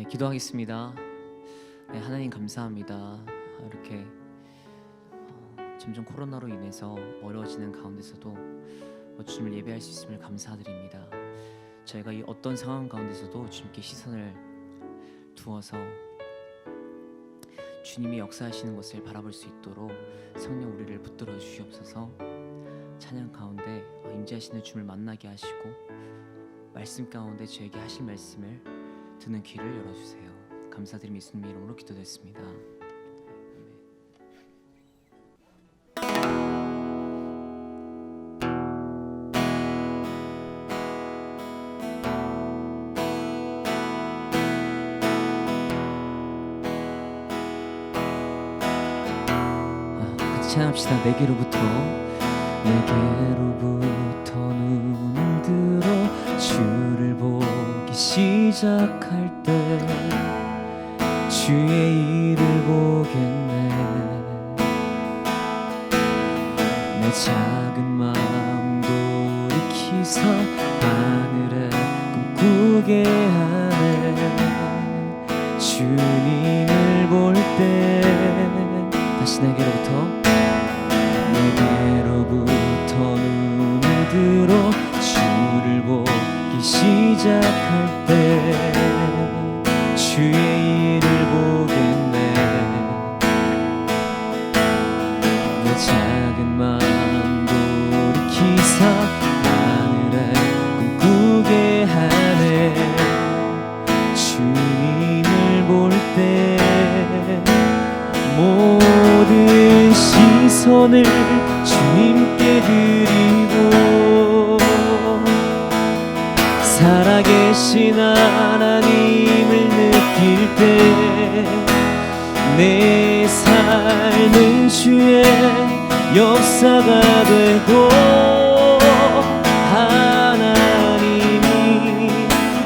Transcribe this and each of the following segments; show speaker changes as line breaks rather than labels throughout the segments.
기도하겠습니다. 하나님 감사합니다. 이렇게 점점 코로나로 인해서 어려워지는 가운데서도 주님을 예배할 수 있음을 감사드립니다. 저희가 이 어떤 상황 가운데서도 주님께 시선을 두어서 주님이 역사하시는 것을 바라볼 수 있도록 성령 우리를 붙들어 주시옵소서. 찬양 가운데 임재하시는 주님을 만나게 하시고 말씀 가운데 저에게 하실 말씀을 듣는 귀를 열어주세요. 감사드리며 예수님 이름으로 기도드렸습니다. 같이 찬양합시다. 내게로부터 눈을 들어 주를 보기 시작할 때 주의 일을 보겠네. 내 작은 마음 돌이키서 하늘에 꿈꾸게 하네. 주님을 볼 때 다시 내게로부터 눈을 들어 주를 보기 시작할 때 주의 일을 보겠네. 내 작은 마음 돌이키사 하늘에 꿈꾸게 하네. 주님을 볼 때 모든 시선을 주님께 드리고 살아계신 하나님을 느낄 때 내 삶은 주의 역사가 되고 하나님이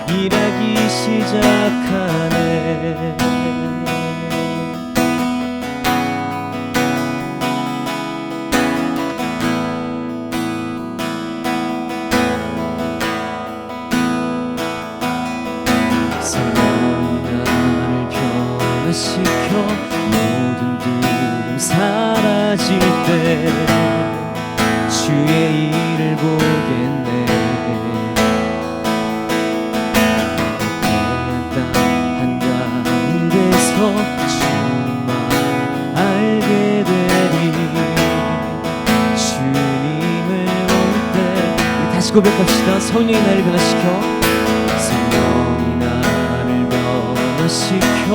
일하기 시작하네. 시켜 모든 두려움 사라질 때 주의 일을 보겠네. 땅 한가운데서 주님만 알게 되리. 주님을 볼 때 우리 다시 고백합시다. 성령이 나를 변화시켜 성령이 나를 변화시켜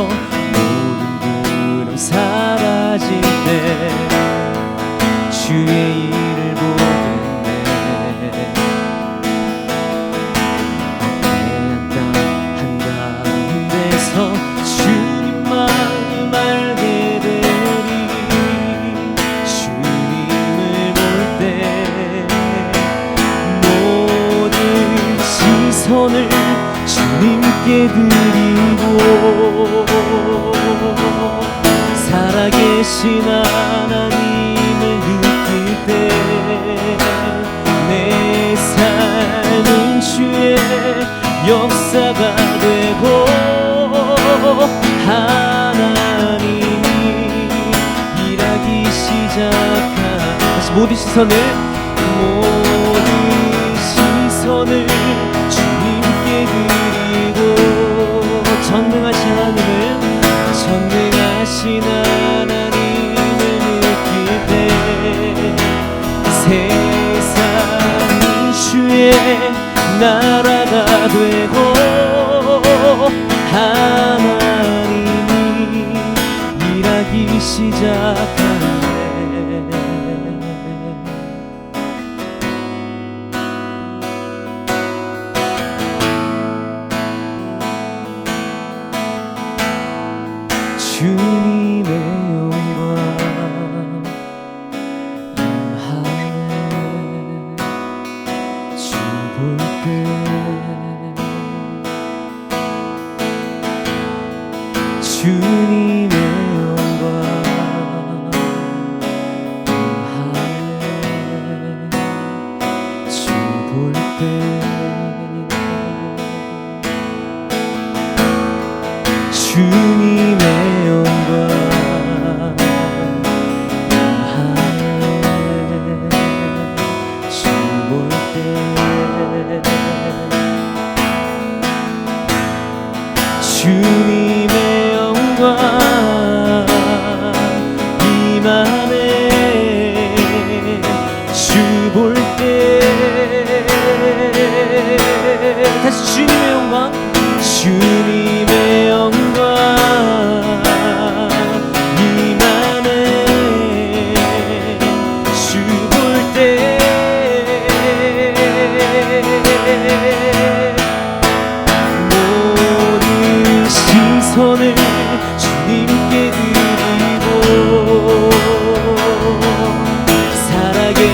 사라질 때 주의 일을 보겠네. 땅 한가운데서 주님만 알게 되리. 주님을 볼 때 모든 시선을 주님께 드리고 살아계신 하나님을 느낄 때 내 삶은 주의 역사가 되고 하나님이 일하기 시작한 다시 모든 시선을 주님께 드리고 전능하신 하나님을 느낄 때 세상은 주의 나라가 되고 하나님이 일하기 시작하네. 주님의 영광 임하네. 주 볼 때 주님의 영광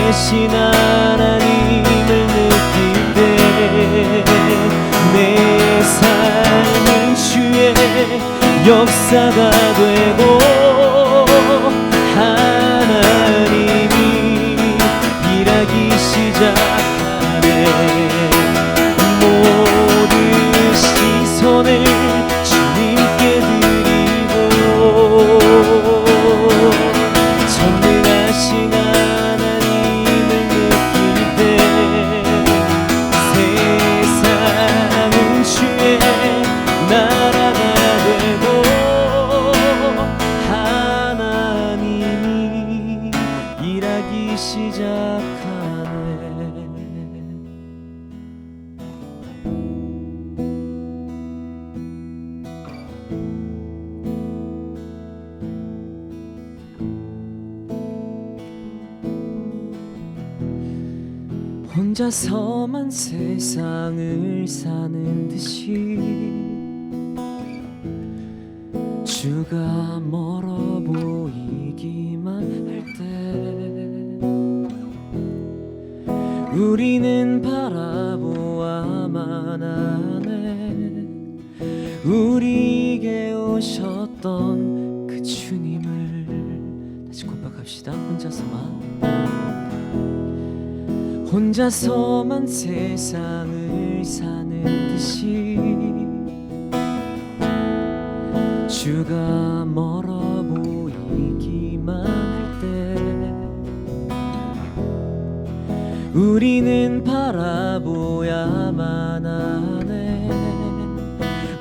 전능하신 하나님을 느낄 때 내 삶은 주의 역사가 되고 하나님이 일하기 시작하네. 모든 시선을 주님께 드리고 전능하신 하나님을 느낄 때 세상은 주의 나라가 되고 하나님이 일하기 시작하네. 혼자서만 세상을 사는 듯이 주가 멀어 보이기만 할 때 우리는 바라보아만 하네. 우리에게 오셨던 그 주님을 다시 고백합시다. 혼자서만 세상을 사는 듯이 주가 멀어 보이기만 할 때 우리는 바라보야만 하네.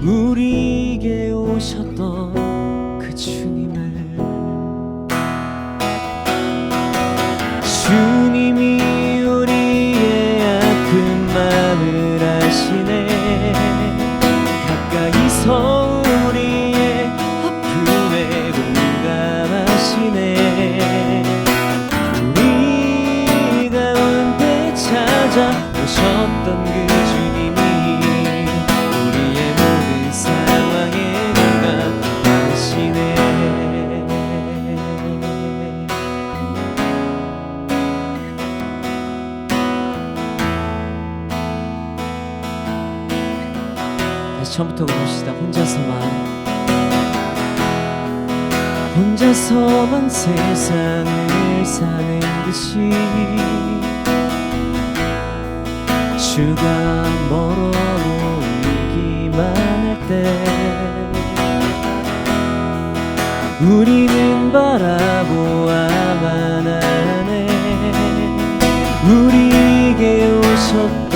우리에게 오셨던 그 주님을 주님이 가까이서 우리의 아픔에 공감하시네. 우리 가운데 찾아오셨던 그 주님이 우리의 모든 상황에 공감하시네. 처음부터 부릅시다. 혼자서만 세상을 사는 듯이 주가 멀어 보이기만 할 때 우리는 바라보아만 하네. 우리에게 오셨던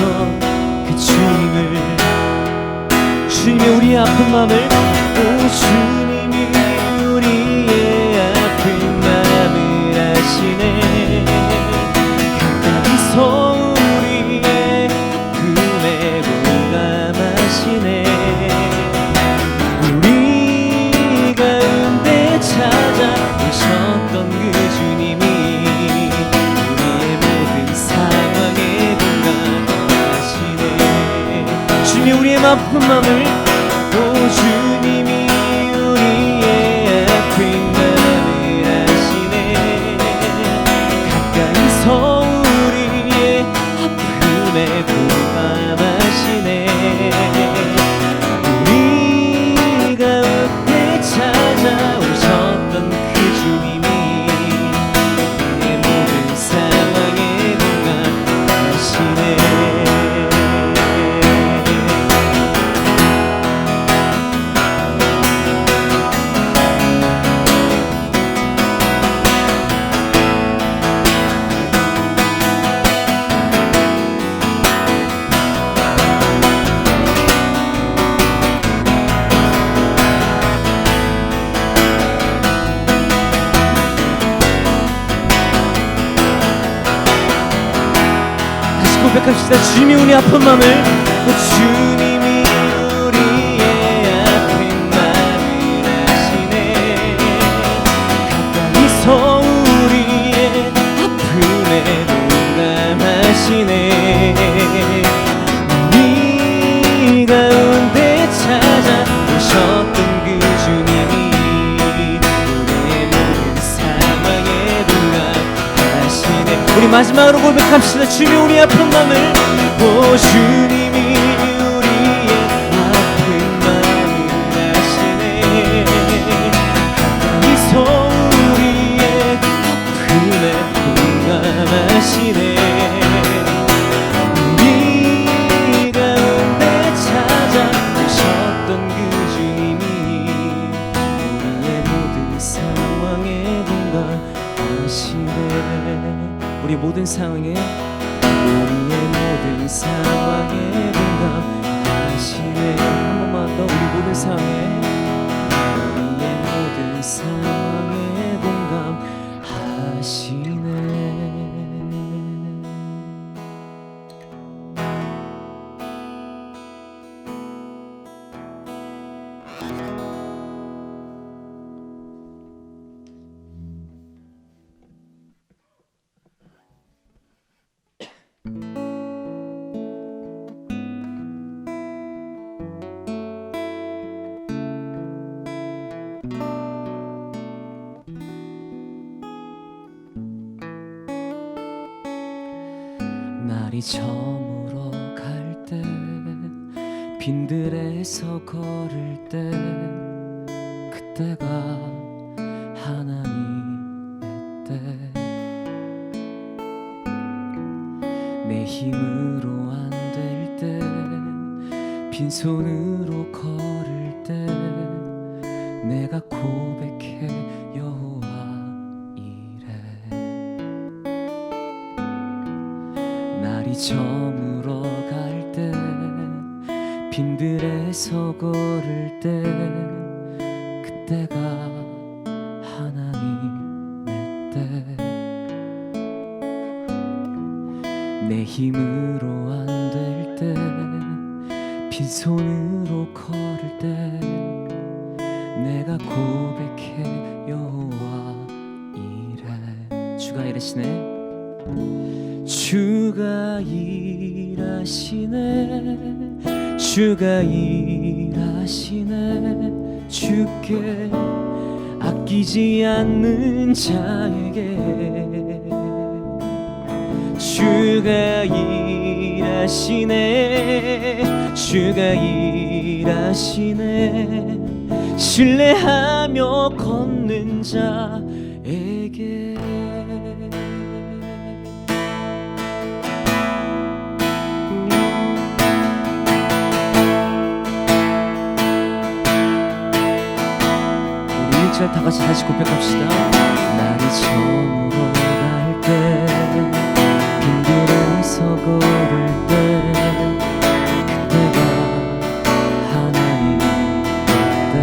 그 주님이 우리의 아픈 마음을 주님이 우리의 아픈 마음을 아시네. 가까이서 우리의 아픔에 공감하시네. 우리 가운데 찾아오셨던 그 주님이 우리의 모든 상황에 공감하시네. 주님이 우리의 아픈 마음을 주님이 우리의 아픈 마음을 아시네. 가까이서 우리의 아픔에 공감하시네. 우리 가운데 찾아오셨던 그 주님이 우리의 모든 상황에 공감하시네. 고백합시다. 주님이 우리 아픈 마음을 주님이 우리의 아픈 마음을 아시네. 가까이서 우리의 아픔에 공감하시네. 우리 가운데 찾아오셨던 그 주님이 우리의 모든 상황에 공감하시네. 우리 마지막으로 고백합시다. 주님이 우리 아픈 맘을, 오 주님이 우리의 아픈 맘을 아시네. 미소 우리의 아픔에 공감하시네. 우리 가운데 찾아오셨던 그 주님이 우리의 모든 상황에 공감하시네. 우리 모든 상황에, 우리의 모든 상황에 공감하시네. 한 번만 더. 우리 모든 상황에, 우리의 모든 상황에 공감하시네. 날이 저물어 갈 때, 빈들에서 걸을 때, 그때가 하나님의 때. 내 힘으로 안 될 때, 빈손으로 걸을 때, 내가 고백해 여호와 이래. 날이 저물어 갈 때, 빈들에서 걸을 때, 그때가 하나님의 때. 내 힘으로 안 될 때, 빈손으로 걸을 때, 내가 고백해 여호와 이래. 주가 이르시네. 주가 일하시네. 주가 일하시네. 주께 아끼지 않는 자에게 주가 일하시네. 주가 일하시네. 신뢰하며 걷는 자에게. 다 같이 다시 고백합시다. 날이 저물어 갈 때, 빈들에서 걸을 때, 그때가 하나님의 때.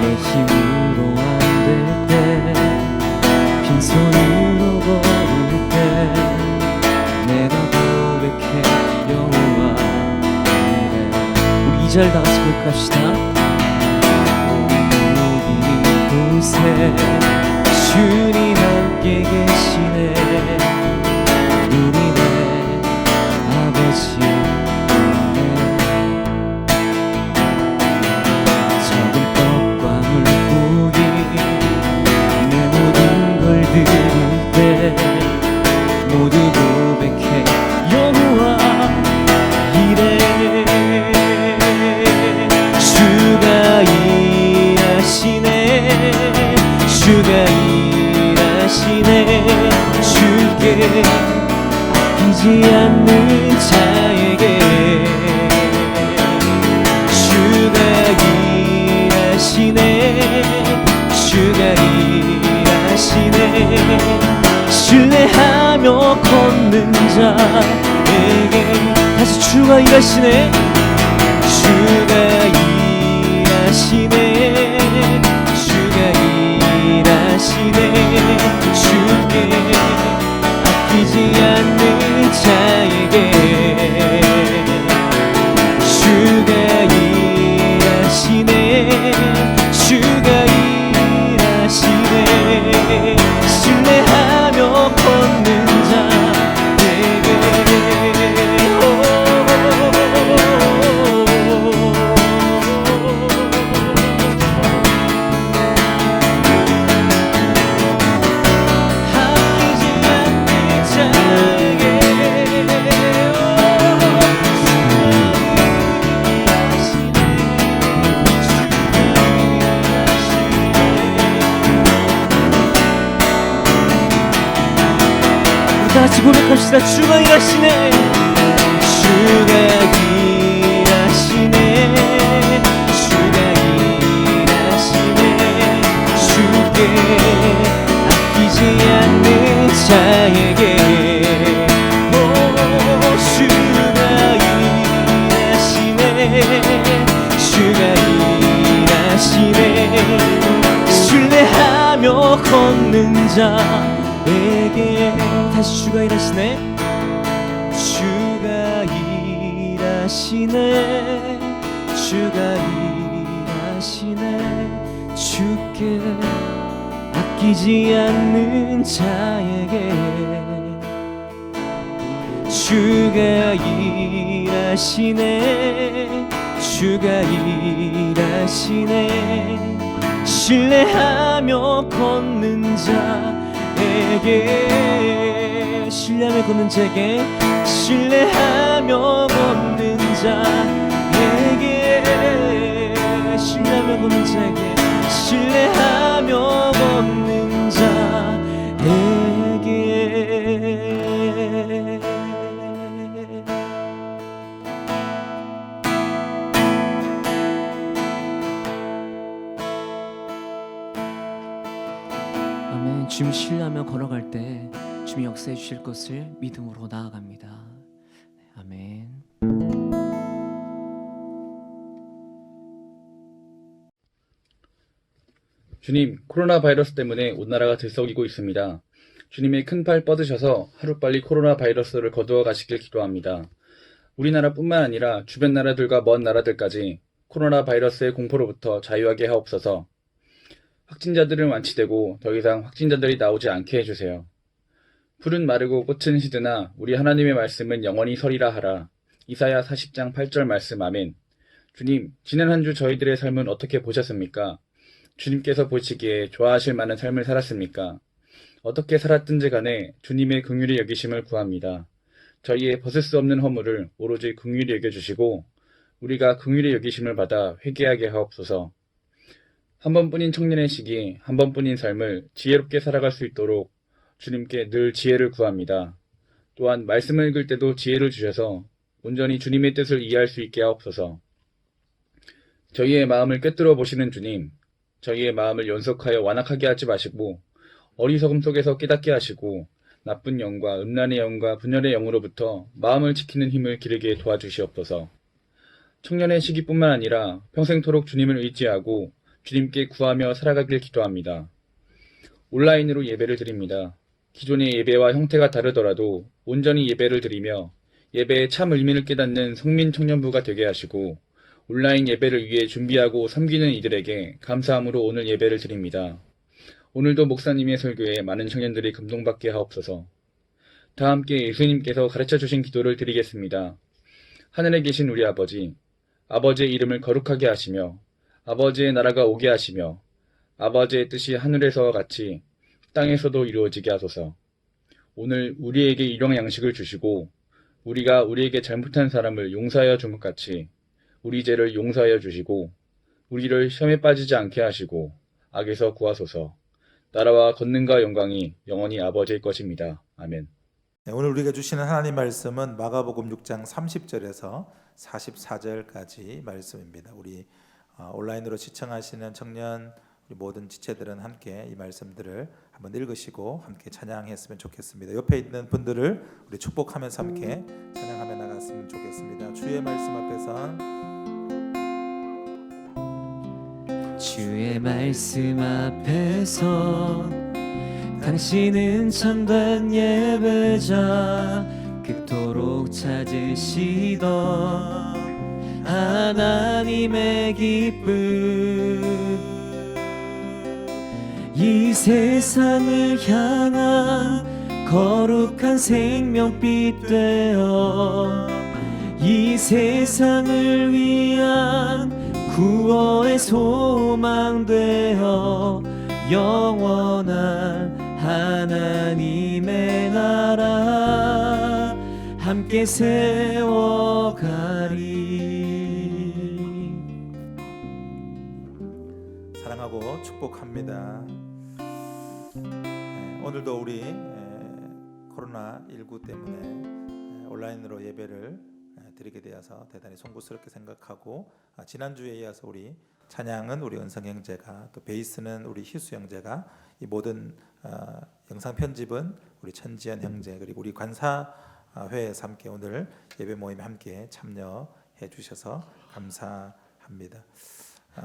내 힘으로 안 될 때, 빈손으로 걸을 때, 내가 고백해 여호와 이래. 우리 2절 다 같이 고백합시다. 주님 함께 계시네. 우리네 아버지 적은 떡과 물고기 내 모든 걸 들을 때 모두 고백해 여호와 이래. 주가 일하시네. 주가 일하시네. 주께 아끼지 않는 자에게 주가 일하시네. 주가 일하시네. 신뢰하며 걷는 자에게. 다시 주가 일하시네. 주가 일하시네. 주께 아끼지 않는 자에게 주가 일하시네. 주가 일하시네. 신뢰하며 걷는 자에게. 다 같이 고백합시다. 주가 일하시네. 주가 일하시네. 주가 일하시네. 주께 아끼지 않는 자에게 오 주가 일하시네. 주가 일하시네. 신뢰하며 걷는 자에게 다시 주가 일하시네. 주가 일하시네. 주가 일하시네. 주께 아끼지 않는 자에게 주가 일하시네. 주가 일하시네. 신뢰하며 걷는 자에게 신뢰하며 걷는 자에게 신뢰하며 걷는 자에게 신뢰하며 걷는 자에게 신뢰하며 걷는 자에게 아멘. 주님 신뢰하며 걸어갈 때 주님이 역사해 주실 것을 믿음으로 나아갑니다. 아멘.
주님, 코로나 바이러스 때문에 온 나라가 들썩이고 있습니다. 주님의 큰 팔 뻗으셔서 하루빨리 코로나 바이러스를 거두어 가시길 기도합니다. 우리나라뿐만 아니라 주변 나라들과 먼 나라들까지 코로나 바이러스의 공포로부터 자유하게 하옵소서. 확진자들은 완치되고 더 이상 확진자들이 나오지 않게 해주세요. 풀은 마르고 꽃은 시드나 우리 하나님의 말씀은 영원히 서리라 하라. 이사야 40장 8절 말씀 아멘. 주님, 지난 한 주 저희들의 삶은 어떻게 보셨습니까? 주님께서 보시기에 좋아하실 만한 삶을 살았습니까? 어떻게 살았든지 간에 주님의 긍휼히 여기심을 구합니다. 저희의 벗을 수 없는 허물을 오로지 긍휼히 여겨주시고 우리가 긍휼히 여기심을 받아 회개하게 하옵소서. 한 번뿐인 청년의 시기, 한 번뿐인 삶을 지혜롭게 살아갈 수 있도록 주님께 늘 지혜를 구합니다. 또한 말씀을 읽을 때도 지혜를 주셔서 온전히 주님의 뜻을 이해할 수 있게 하옵소서. 저희의 마음을 꿰뚫어 보시는 주님, 저희의 마음을 연속하여 완악하게 하지 마시고 어리석음 속에서 깨닫게 하시고 나쁜 영과 음란의 영과 분열의 영으로부터 마음을 지키는 힘을 기르게 도와주시옵소서. 청년의 시기뿐만 아니라 평생토록 주님을 의지하고 주님께 구하며 살아가길 기도합니다. 온라인으로 예배를 드립니다. 기존의 예배와 형태가 다르더라도 온전히 예배를 드리며 예배의 참 의미를 깨닫는 성민 청년부가 되게 하시고 온라인 예배를 위해 준비하고 섬기는 이들에게 감사함으로 오늘 예배를 드립니다. 오늘도 목사님의 설교에 많은 청년들이 감동받게 하옵소서. 다 함께 예수님께서 가르쳐주신 기도를 드리겠습니다. 하늘에 계신 우리 아버지, 아버지의 이름을 거룩하게 하시며 아버지의 나라가 오게 하시며 아버지의 뜻이 하늘에서와 같이 땅에서도 이루어지게 하소서. 오늘 우리에게 일용할 양식을 주시고 우리가 우리에게 잘못한 사람을 용서하여 준 것 같이 우리 죄를 용서하여 주시고 우리를 시험에 빠지지 않게 하시고 악에서 구하소서. 나라와 권능과 영광이 영원히 아버지의 것입니다. 아멘.
네, 오늘 우리가 주시는 하나님 말씀은 마가복음 6장 30절에서 44절까지 말씀입니다. 우리 온라인으로 시청하시는 청년 우리 모든 지체들은 함께 이 말씀들을 한번 읽으시고 함께 찬양했으면 좋겠습니다. 옆에 있는 분들을 우리 축복하면서 함께 찬양하며 나갔으면 좋겠습니다. 주의 말씀 앞에서
주의 말씀 앞에서 당신은 참된 예배자 그토록 찾으시던 하나님의 기쁨 이 세상을 향한 거룩한 생명빛 되어 이 세상을 위한 구원의 소망 되어 영원한 하나님의 나라 함께 세워가리.
사랑하고 축복합니다. 오늘도 우리 코로나19 때문에 온라인으로 예배를 드리게 되어서 대단히 송구스럽게 생각하고 지난주에 이어서 우리 찬양은 우리 은성 형제가 또 베이스는 우리 희수 형제가 이 모든 영상 편집은 우리 천지연 형제 그리고 우리 관사회에서 함께 오늘 예배 모임에 함께 참여해 주셔서 감사합니다.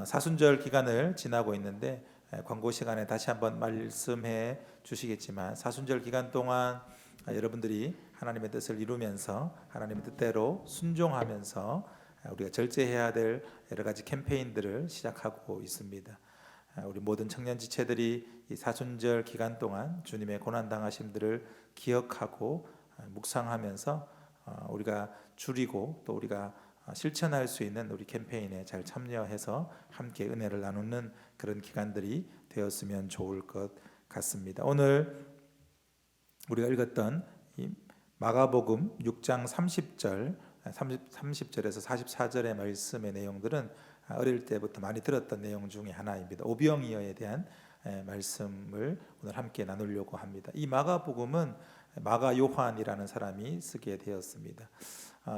사순절 기간을 지나고 있는데 광고 시간에 다시 한번 말씀해 주시겠지만 사순절 기간 동안 여러분들이 하나님의 뜻을 이루면서 하나님의 뜻대로 순종하면서 우리가 절제해야 될 여러 가지 캠페인들을 시작하고 있습니다. 우리 모든 청년 지체들이 이 사순절 기간 동안 주님의 고난 당하심들을 기억하고 묵상하면서 우리가 줄이고 또 우리가 실천할 수 있는 우리 캠페인에 잘 참여해서 함께 은혜를 나누는 그런 기간들이 되었으면 좋을 것 같습니다. 오늘 우리가 읽었던 이 마가복음 6장 30절에서 44절의 말씀의 내용들은 어릴 때부터 많이 들었던 내용 중에 하나입니다. 오병이어에 대한 말씀을 오늘 함께 나누려고 합니다. 이 마가복음은 마가 요한이라는 사람이 쓰게 되었습니다.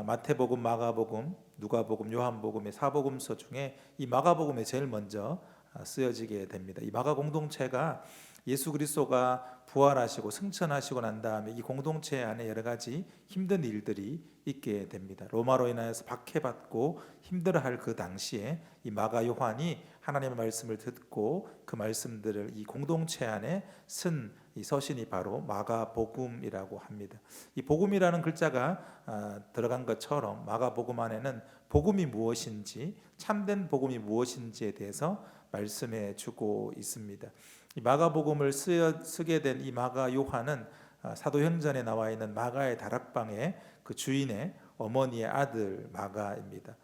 마태복음, 마가복음, 누가복음, 요한복음의 사복음서 중에 이 마가복음에 제일 먼저 쓰여지게 됩니다. 이 마가 공동체가 예수 그리스도가 부활하시고 승천하시고 난 다음에 이 공동체 안에 여러 가지 힘든 일들이 있게 됩니다. 로마로 인하여서 박해받고 힘들어할 그 당시에 이 마가 요한이 하나님의 말씀을 듣고 그 말씀들을 이 공동체 안에 쓴 이 서신이 바로 마가복음이라고 합니다. 이 복음이라는 글자가 들어간 것처럼 마가복음 안에는 복음이 무엇인지 참된 복음이 무엇인지에 대해서 말씀해 주고 있습니다. 이 마가복음을 쓰게 된 이 마가 요한은 사도행전에 나와 있는 마가의 다락방의 그 주인의 어머니의 아들 마가입니다.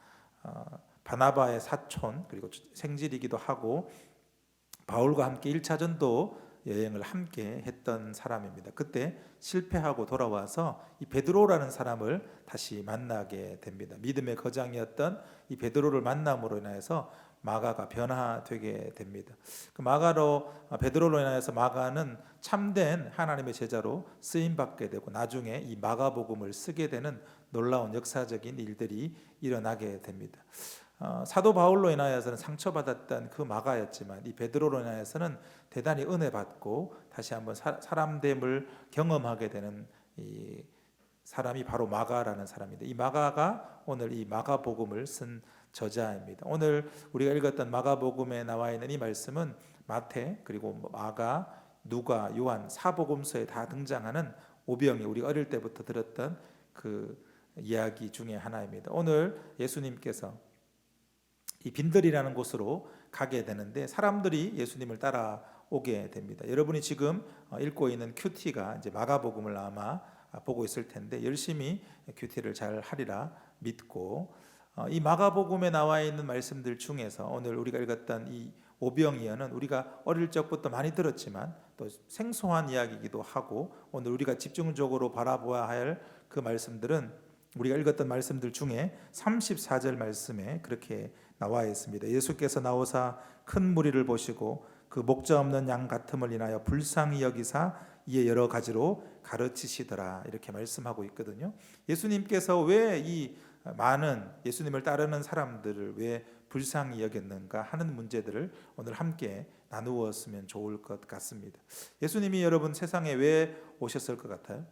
바나바의 사촌 그리고 생질이기도 하고 바울과 함께 1차 전도 여행을 함께 했던 사람입니다. 그때 실패하고 돌아와서 이 베드로라는 사람을 다시 만나게 됩니다. 믿음의 거장이었던 이 베드로를 만남으로 인해서 마가가 변화되게 됩니다. 그 베드로로 인해서 마가는 참된 하나님의 제자로 쓰임 받게 되고 나중에 이 마가복음을 쓰게 되는 놀라운 역사적인 일들이 일어나게 됩니다. 사도 바울로 인하여서는 상처받았던 그 마가였지만 이 베드로로 인하여서는 대단히 은혜 받고 다시 한번 사람됨을 경험하게 되는 이 사람이 바로 마가라는 사람입니다. 이 마가가 오늘 이 마가복음을 쓴 저자입니다. 오늘 우리가 읽었던 마가복음에 나와 있는 이 말씀은 마태 그리고 마가, 누가, 요한 사복음서에 다 등장하는 오병이 우리가 어릴 때부터 들었던 그 이야기 중에 하나입니다. 오늘 예수님께서 이 빈들이라는 곳으로 가게 되는데 사람들이 예수님을 따라오게 됩니다. 여러분이 지금 읽고 있는 큐티가 이제 마가복음을 아마 보고 있을 텐데 열심히 큐티를 잘 하리라 믿고 이 마가복음에 나와 있는 말씀들 중에서 오늘 우리가 읽었던 이 오병이어는 우리가 어릴 적부터 많이 들었지만 또 생소한 이야기이기도 하고 오늘 우리가 집중적으로 바라보아야 할 그 말씀들은 우리가 읽었던 말씀들 중에 34절 말씀에 그렇게 나와 있습니다. 예수께서 나오사 큰 무리를 보시고 그 목자 없는 양 같음을 인하여 불쌍히 여기사 이에 여러 가지로 가르치시더라 이렇게 말씀하고 있거든요. 예수님께서 왜 이 많은 예수님을 따르는 사람들을 왜 불쌍히 여겼는가 하는 문제들을 오늘 함께 나누었으면 좋을 것 같습니다. 예수님이 여러분 세상에 왜 오셨을 것 같아요?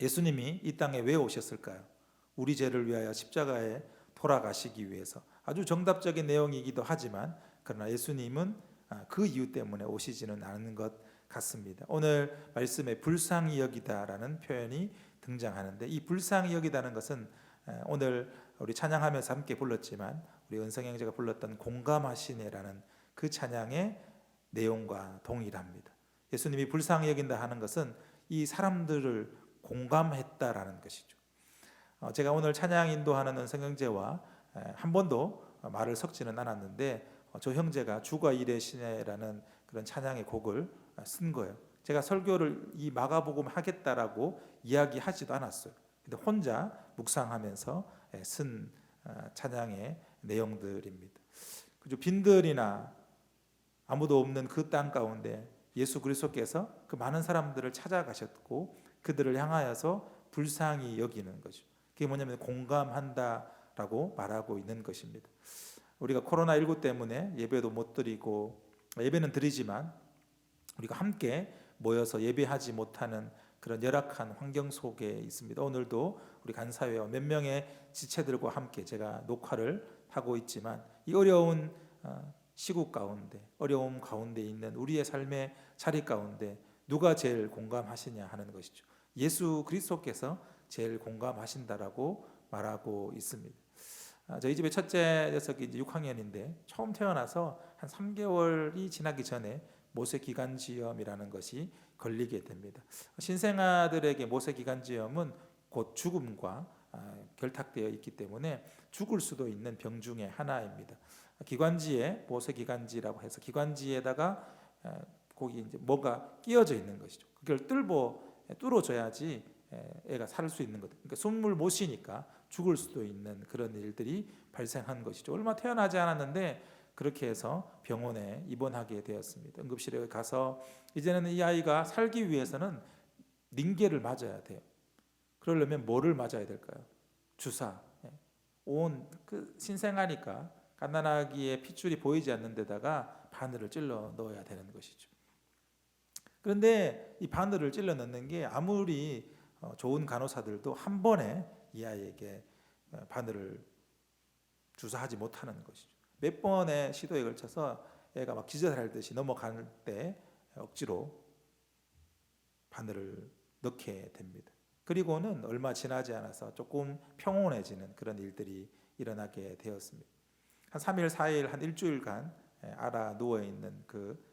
예수님이 이 땅에 왜 오셨을까요? 우리 죄를 위하여 십자가에 돌아가시기 위해서. 아주 정답적인 내용이기도 하지만 그러나 예수님은 그 이유 때문에 오시지는 않은 것 같습니다. 오늘 말씀에 불쌍히 여기다라는 표현이 등장하는데 이 불쌍히 여기다는 것은 오늘 우리 찬양하면서 함께 불렀지만 우리 은성 형제가 불렀던 공감하시네라는 그 찬양의 내용과 동일합니다. 예수님이 불쌍히 여긴다 하는 것은 이 사람들을 공감했다라는 것이죠. 제가 오늘 찬양 인도하는 은성 형제와 한 번도 말을 섞지는 않았는데 저 형제가 주가 이레 시네라는 그런 찬양의 곡을 쓴 거예요. 제가 설교를 이 마가복음 하겠다라고 이야기하지도 않았어요. 근데 혼자 묵상하면서 쓴 찬양의 내용들입니다. 그죠? 빈들이나 아무도 없는 그 땅 가운데 예수 그리스도께서 그 많은 사람들을 찾아가셨고 그들을 향하여서 불쌍히 여기는 거죠. 그게 뭐냐면 공감한다라고 말하고 있는 것입니다. 우리가 코로나19 때문에 예배도 못 드리고, 예배는 드리지만 우리가 함께 모여서 예배하지 못하는 그런 열악한 환경 속에 있습니다. 오늘도 우리 간사회와 몇 명의 지체들과 함께 제가 녹화를 하고 있지만 이 어려운 시국 가운데, 어려움 가운데 있는 우리의 삶의 자리 가운데 누가 제일 공감하시냐 하는 것이죠. 예수 그리스도께서 제일 공감하신다라고 말하고 있습니다. 저희 집의 첫째 녀석이 이제 6학년인데 처음 태어나서 한 3개월이 지나기 전에 모세기관지염이라는 것이 걸리게 됩니다. 신생아들에게 모세기관지염은 곧 죽음과 결탁되어 있기 때문에 죽을 수도 있는 병 중에 하나입니다. 기관지에 모세기관지라고 해서 기관지에다가 거기 이제 뭐가 끼어져 있는 것이죠. 그걸 뚫어줘야지 애가 살 수 있는 것. 그러니까 숨을 못 쉬니까 죽을 수도 있는 그런 일들이 발생한 것이죠. 얼마 태어나지 않았는데 그렇게 해서 병원에 입원하게 되었습니다. 응급실에 가서 이제는 이 아이가 살기 위해서는 링겔을 맞아야 돼요. 그러려면 뭐를 맞아야 될까요? 주사. 온 그 신생아니까 갓난아기의 핏줄이 보이지 않는 데다가 바늘을 찔러 넣어야 되는 것이죠. 그런데 이 바늘을 찔러 넣는 게 아무리 좋은 간호사들도 한 번에 이 아이에게 바늘을 주사하지 못하는 것이죠. 몇 번의 시도에 걸쳐서 애가 막 기절할 듯이 넘어갈 때 억지로 바늘을 넣게 됩니다. 그리고는 얼마 지나지 않아서 조금 평온해지는 그런 일들이 일어나게 되었습니다. 한 3일, 4일, 한 일주일간 알아 누워있는 그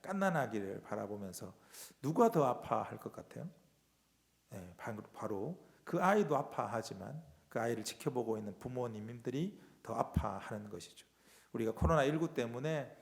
갓난아기를 바라보면서 누가 더 아파할 것 같아요? 바로 그 아이도 아파하지만 그 아이를 지켜보고 있는 부모님들이 더 아파하는 것이죠. 우리가 코로나19 때문에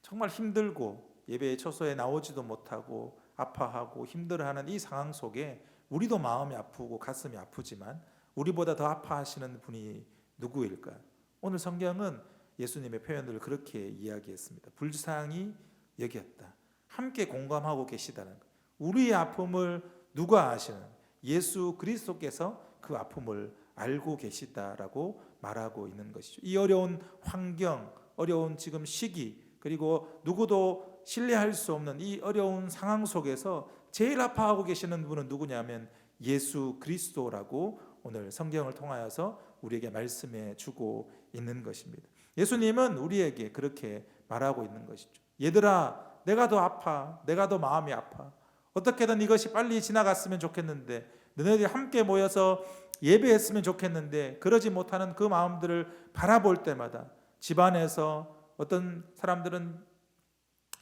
정말 힘들고 예배의 초소에 나오지도 못하고 아파하고 힘들어하는 이 상황 속에 우리도 마음이 아프고 가슴이 아프지만 우리보다 더 아파하시는 분이 누구일까요? 오늘 성경은 예수님의 표현을 그렇게 이야기했습니다. 불쌍히 여겼다. 함께 공감하고 계시다는 것. 우리의 아픔을 누가 아시는? 예수 그리스도께서 그 아픔을 알고 계시다라고 말하고 있는 것이죠. 이 어려운 환경, 어려운 지금 시기, 그리고 누구도 신뢰할 수 없는 이 어려운 상황 속에서 제일 아파하고 계시는 분은 누구냐면 예수 그리스도라고 오늘 성경을 통하여서 우리에게 말씀해 주고 있는 것입니다. 예수님은 우리에게 그렇게 말하고 있는 것이죠. 얘들아, 내가 더 아파. 내가 더 마음이 아파. 어떻게든 이것이 빨리 지나갔으면 좋겠는데, 너네들이 함께 모여서 예배했으면 좋겠는데 그러지 못하는 그 마음들을 바라볼 때마다 집안에서, 어떤 사람들은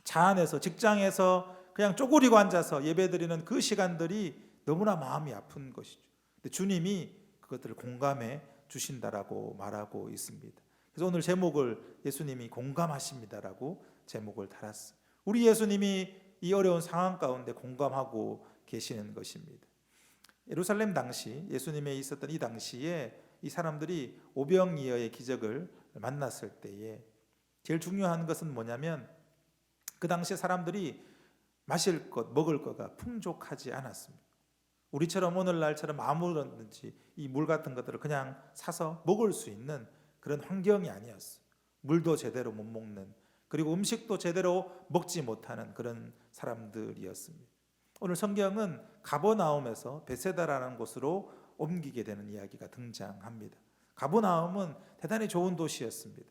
차 안에서, 직장에서 그냥 쪼그리고 앉아서 예배드리는 그 시간들이 너무나 마음이 아픈 것이죠. 근데 주님이 그것들을 공감해 주신다라고 말하고 있습니다. 그래서 오늘 제목을 예수님이 공감하십니다라고 제목을 달았어요. 우리 예수님이 이 어려운 상황 가운데 공감하고 계시는 것입니다. 예루살렘 당시, 예수님의 있었던 이 당시에 이 사람들이 오병이어의 기적을 만났을 때에 제일 중요한 것은 뭐냐면 그 당시 사람들이 마실 것, 먹을 거가 풍족하지 않았습니다. 우리처럼 오늘날처럼 아무런지 이 물 같은 것들을 그냥 사서 먹을 수 있는 그런 환경이 아니었어요. 물도 제대로 못 먹는, 그리고 음식도 제대로 먹지 못하는 그런 사람들이었습니다. 오늘 성경은 가버나움에서 베세다라는 곳으로 옮기게 되는 이야기가 등장합니다. 가버나움은 대단히 좋은 도시였습니다.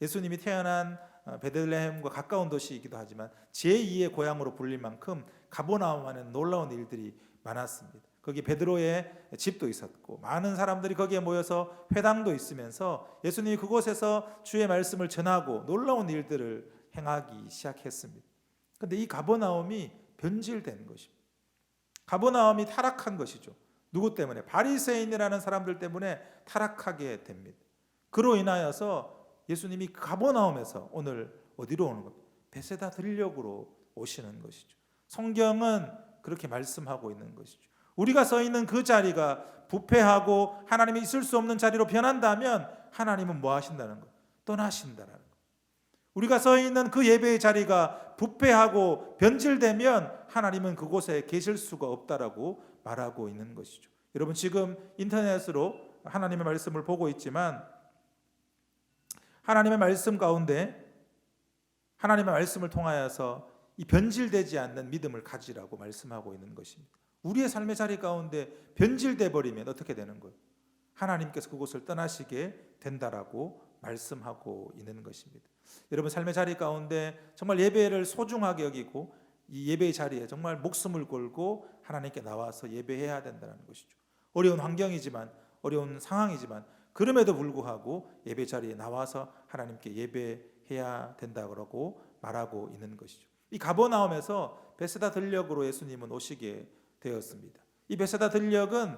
예수님이 태어난 베들레헴과 가까운 도시이기도 하지만 제2의 고향으로 불릴 만큼 가버나움 안에는 놀라운 일들이 많았습니다. 거기 베드로의 집도 있었고 많은 사람들이 거기에 모여서 회당도 있으면서 예수님이 그곳에서 주의 말씀을 전하고 놀라운 일들을 행하기 시작했습니다. 그런데 이 가버나움이 변질된 것입니다. 가버나움이 타락한 것이죠. 누구 때문에? 바리새인이라는 사람들 때문에 타락하게 됩니다. 그로 인하여서 예수님이 가버나움에서 오늘 어디로 오는 겁니까? 베세다 들녘으로 오시는 것이죠. 성경은 그렇게 말씀하고 있는 것이죠. 우리가 서 있는 그 자리가 부패하고 하나님이 있을 수 없는 자리로 변한다면 하나님은 뭐 하신다는 것? 떠나신다는 것. 우리가 서 있는 그 예배의 자리가 부패하고 변질되면 하나님은 그곳에 계실 수가 없다라고 말하고 있는 것이죠. 여러분 지금 인터넷으로 하나님의 말씀을 보고 있지만 하나님의 말씀 가운데 하나님의 말씀을 통하여서 이 변질되지 않는 믿음을 가지라고 말씀하고 있는 것입니다. 우리의 삶의 자리 가운데 변질돼 버리면 어떻게 되는 거예요? 하나님께서 그곳을 떠나시게 된다라고 말씀하고 있는 것입니다. 여러분 삶의 자리 가운데 정말 예배를 소중하게 여기고 이 예배의 자리에 정말 목숨을 걸고 하나님께 나와서 예배해야 된다는 것이죠. 어려운 환경이지만 어려운 상황이지만 그럼에도 불구하고 예배 자리에 나와서 하나님께 예배해야 된다고 말하고 있는 것이죠. 이 가버나움에서 베세다 들녘으로 예수님은 오시게 되었습니다. 이 베세다 들녘은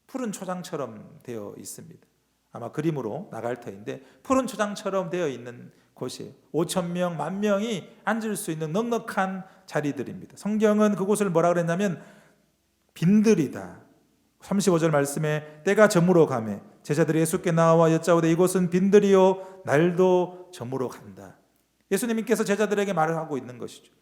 푸른 초장처럼 되어 있습니다. 아마 그림으로 나갈 터인데 푸른 초장처럼 되어 있는 곳이 5,000명, 10,000명이 앉을 수 있는 넉넉한 자리들입니다. 성경은 그곳을 뭐라 그랬냐면 빈들이다. 35절 말씀에 때가 저물어 가매 제자들이 예수께 나와 여짜오되 이곳은 빈들이요 날도 저물어 간다. 예수님께서 제자들에게 말을 하고 있는 것이죠.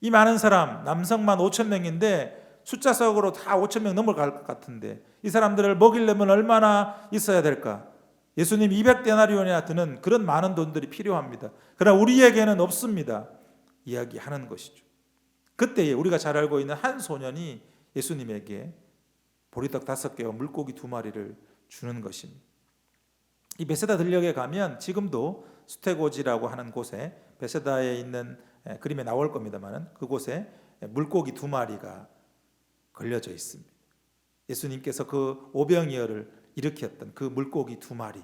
이 많은 사람 남성만 5,000명인데 숫자석으로 다 5,000명 넘어갈 것 같은데 이 사람들을 먹이려면 얼마나 있어야 될까? 예수님 200데나리온이나 드는 그런 많은 돈들이 필요합니다. 그러나 우리에게는 없습니다. 이야기하는 것이죠. 그때에 우리가 잘 알고 있는 한 소년이 예수님에게 보리떡 5개와 물고기 2마리를 주는 것입니다. 이 베세다 들녘에 가면 지금도 수테고지라고 하는 곳에 베세다에 있는 그림에 나올 겁니다만 그곳에 물고기 2마리가 걸려져 있습니다. 예수님께서 그 오병이어를 일으켰던 그 물고기 2마리,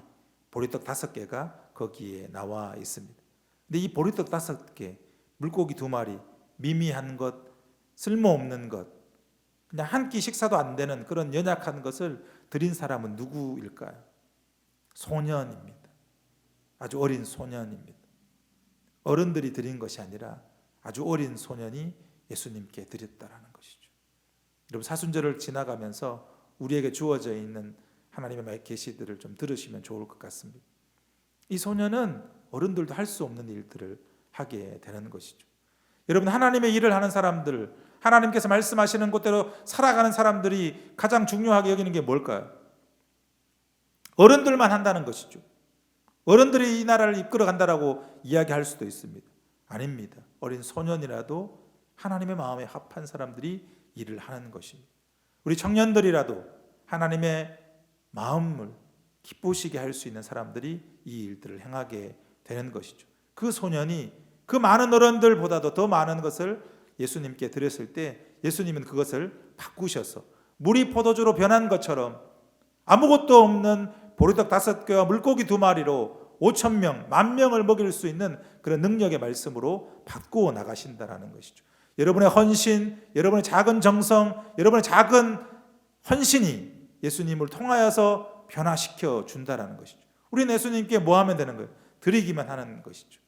보리떡 5개가 거기에 나와 있습니다. 근데 이 보리떡 5개, 물고기 2마리, 미미한 것, 쓸모없는 것, 그냥 한 끼 식사도 안 되는 그런 연약한 것을 드린 사람은 누구일까요? 소년입니다. 아주 어린 소년입니다. 어른들이 드린 것이 아니라 아주 어린 소년이 예수님께 드렸다라는 것이죠. 여러분 사순절을 지나가면서 우리에게 주어져 있는 하나님의 계시들을 좀 들으시면 좋을 것 같습니다. 이 소년은 어른들도 할 수 없는 일들을 하게 되는 것이죠. 여러분 하나님의 일을 하는 사람들, 하나님께서 말씀하시는 곳대로 살아가는 사람들이 가장 중요하게 여기는 게 뭘까요? 어른들만 한다는 것이죠. 어른들이 이 나라를 이끌어 간다라고 이야기할 수도 있습니다. 아닙니다. 어린 소년이라도 하나님의 마음에 합한 사람들이 일을 하는 것입니다. 우리 청년들이라도 하나님의 마음을 기쁘시게 할 수 있는 사람들이 이 일들을 행하게 되는 것이죠. 그 소년이 그 많은 어른들보다도 더 많은 것을 예수님께 드렸을 때 예수님은 그것을 바꾸셔서 물이 포도주로 변한 것처럼 아무것도 없는 보리떡 5개와 물고기 2마리로 5,000명, 10,000명을 먹일 수 있는 그런 능력의 말씀으로 바꾸어 나가신다라는 것이죠. 여러분의 헌신, 여러분의 작은 정성, 여러분의 작은 헌신이 예수님을 통하여서 변화시켜 준다라는 것이죠. 우리는 예수님께 뭐 하면 되는 거예요? 드리기만 하는 것이죠.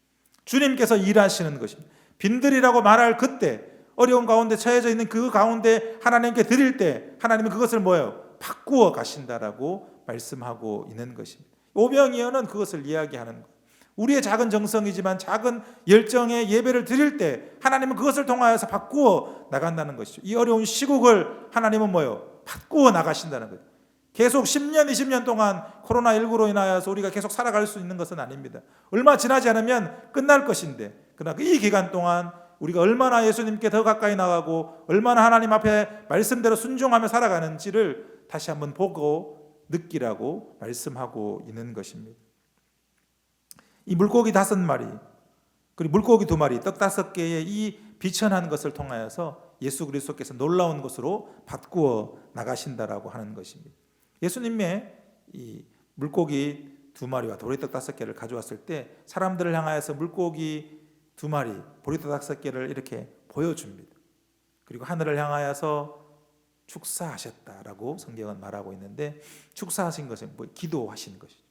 주님께서 일하시는 것입니다. 빈들이라고 말할 그때 어려운 가운데 처해져 있는 그 가운데 하나님께 드릴 때 하나님은 그것을 뭐예요? 바꾸어 가신다라고 말씀하고 있는 것입니다. 오병이어는 그것을 이야기하는 거예요. 우리의 작은 정성이지만 작은 열정의 예배를 드릴 때 하나님은 그것을 통하여서 바꾸어 나간다는 것이죠. 이 어려운 시국을 하나님은 뭐예요? 바꾸어 나가신다는 거예요. 계속 10년, 20년 동안 코로나19로 인하여서 우리가 계속 살아갈 수 있는 것은 아닙니다. 얼마 지나지 않으면 끝날 것인데 그러나 이 기간 동안 우리가 얼마나 예수님께 더 가까이 나가고 얼마나 하나님 앞에 말씀대로 순종하며 살아가는지를 다시 한번 보고 느끼라고 말씀하고 있는 것입니다. 이 물고기 5마리 그리고 물고기 2마리 떡 5개의 이 비천한 것을 통하여서 예수 그리스도께서 놀라운 것으로 바꾸어 나가신다라고 하는 것입니다. 예수님의 이 물고기 2마리와 보리떡 5개를 가져왔을 때 사람들을 향하여서 물고기 2마리, 보리떡 5개를 이렇게 보여줍니다. 그리고 하늘을 향하여서 축사하셨다라고 성경은 말하고 있는데 축사하신 것은 뭐 기도하신 것이죠.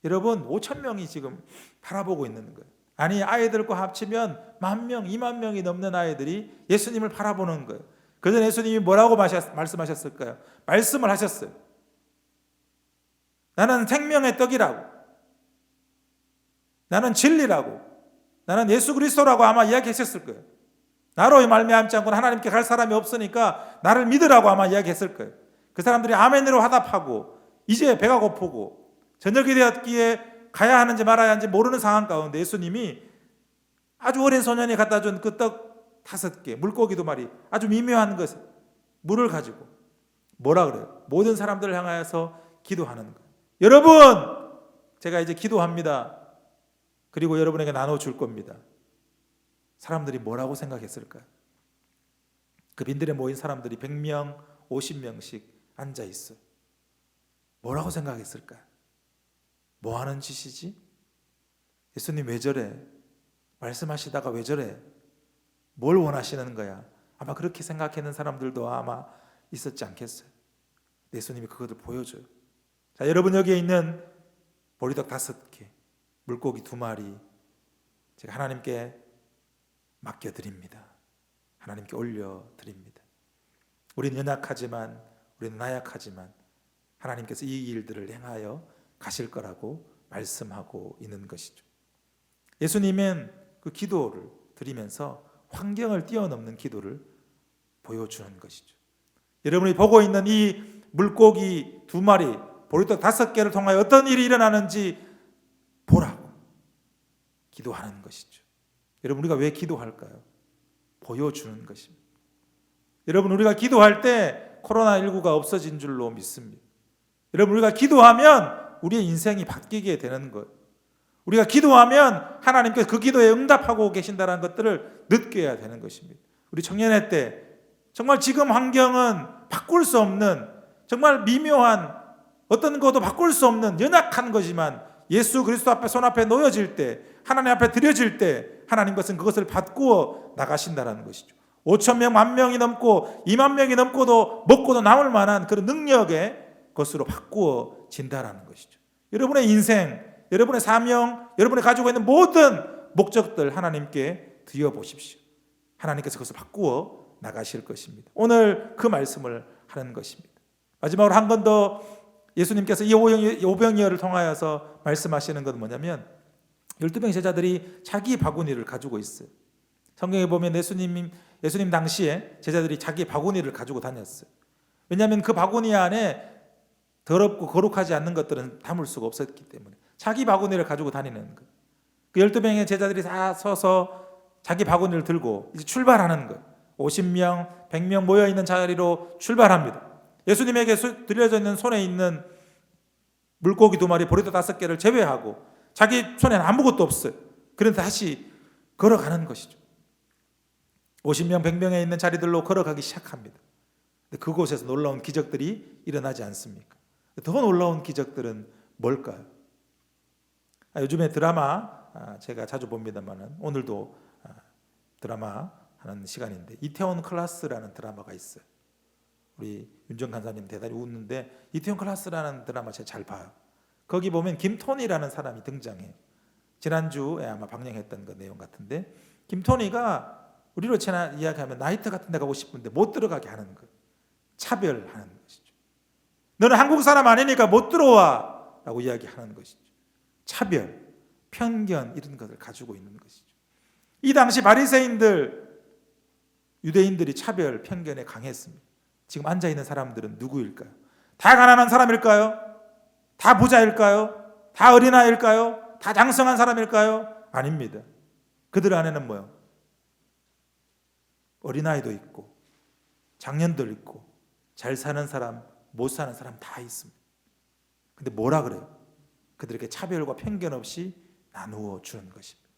여러분 5,000명이 지금 바라보고 있는 거예요. 아니 아이들과 합치면 10,000명, 20,000명이 넘는 아이들이 예수님을 바라보는 거예요. 그전에 예수님이 뭐라고 말씀하셨을까요? 말씀을 하셨어요. 나는 생명의 떡이라고. 나는 진리라고, 나는 예수 그리스도라고 아마 이야기했을 거예요. 나로 말미암지 않고는 하나님께 갈 사람이 없으니까 나를 믿으라고 아마 이야기했을 거예요. 그 사람들이 아멘으로 화답하고 이제 배가 고프고 저녁이 되었기에 가야 하는지 말아야 하는지 모르는 상황 가운데 예수님이 아주 어린 소년이 갖다 준 그 떡 5개, 물고기 2마리, 아주 미묘한 것을 물을 가지고 뭐라 그래요? 모든 사람들을 향하여서 기도하는 거예요. 여러분, 제가 이제 기도합니다. 그리고 여러분에게 나눠줄 겁니다. 사람들이 뭐라고 생각했을까요? 그 빈들에 모인 사람들이 100명, 50명씩 앉아 있어요. 뭐라고 생각했을까요? 뭐 하는 짓이지? 예수님 왜 저래? 말씀하시다가 왜 저래? 뭘 원하시는 거야? 아마 그렇게 생각하는 사람들도 아마 있었지 않겠어요? 예수님이 그것을 보여줘요. 자, 여러분 여기에 있는 보리떡 5개, 물고기 2마리 제가 하나님께 맡겨드립니다. 하나님께 올려드립니다. 우리는 연약하지만, 우리는 나약하지만 하나님께서 이 일들을 행하여 가실 거라고 말씀하고 있는 것이죠. 예수님은 그 기도를 드리면서 환경을 뛰어넘는 기도를 보여주는 것이죠. 여러분이 보고 있는 이 물고기 2마리, 보리떡 5개를 통하여 어떤 일이 일어나는지 보라고 기도하는 것이죠. 여러분, 우리가 왜 기도할까요? 보여주는 것입니다. 여러분, 우리가 기도할 때 코로나19가 없어진 줄로 믿습니다. 여러분, 우리가 기도하면 우리의 인생이 바뀌게 되는 것, 우리가 기도하면 하나님께서 그 기도에 응답하고 계신다는 것들을 느껴야 되는 것입니다. 우리 청년회 때 정말 지금 환경은 바꿀 수 없는, 정말 미묘한, 어떤 것도 바꿀 수 없는 연약한 거지만 예수 그리스도 앞에, 손 앞에 놓여질 때, 하나님 앞에 드려질 때 하나님 것은 그것을 바꾸어 나가신다는 것이죠. 5,000명, 10,000명이 넘고 20,000명이 넘고도 먹고도 남을 만한 그런 능력의 것으로 바꾸어진다는 것이죠. 여러분의 인생, 여러분의 사명, 여러분이 가지고 있는 모든 목적들 하나님께 드려보십시오. 하나님께서 그것을 바꾸어 나가실 것입니다. 오늘 그 말씀을 하는 것입니다. 마지막으로 한 번 더 예수님께서 이 오병이어를 통하여서 말씀하시는 것은 뭐냐면 12명의 제자들이 자기 바구니를 가지고 있어요. 성경에 보면 예수님 당시에 제자들이 자기 바구니를 가지고 다녔어요. 왜냐하면 그 바구니 안에 더럽고 거룩하지 않는 것들은 담을 수가 없었기 때문에 자기 바구니를 가지고 다니는 거예요. 그 12명의 제자들이 다 서서 자기 바구니를 들고 이제 출발하는 거예요. 50명, 100명 모여있는 자리로 출발합니다. 예수님에게 들려져 있는 손에 있는 물고기 2마리, 보리떡 5개를 제외하고 자기 손에는 아무것도 없어요. 그런데 다시 걸어가는 것이죠. 50명, 100명에 있는 자리들로 걸어가기 시작합니다. 근데 그곳에서 놀라운 기적들이 일어나지 않습니까? 더 놀라운 기적들은 뭘까요? 요즘에 드라마 제가 자주 봅니다만 오늘도 드라마 하는 시간인데 이태원 클라스라는 드라마가 있어요. 우리 윤정 간사님 대단히 웃는데 이태원 클라스라는 드라마 제가 잘 봐요. 거기 보면 김토니라는 사람이 등장해요. 지난주에 아마 방영했던 그 내용 같은데 김토니가 우리로 이야기하면 나이트 같은 데 가고 싶은데 못 들어가게 하는 거예요. 차별하는 것이죠. 너는 한국 사람 아니니까 못 들어와 라고 이야기하는 것이죠. 차별, 편견 이런 것을 가지고 있는 것이죠. 이 당시 바리새인들, 유대인들이 차별, 편견에 강했습니다. 지금 앉아있는 사람들은 누구일까요? 다 가난한 사람일까요? 다 부자일까요? 다 어린아이일까요? 다 장성한 사람일까요? 아닙니다. 그들 안에는 뭐요? 어린아이도 있고 장년들 있고 잘 사는 사람, 못 사는 사람 다 있습니다. 근데 뭐라 그래요? 그들에게 차별과 편견 없이 나누어 주는 것입니다.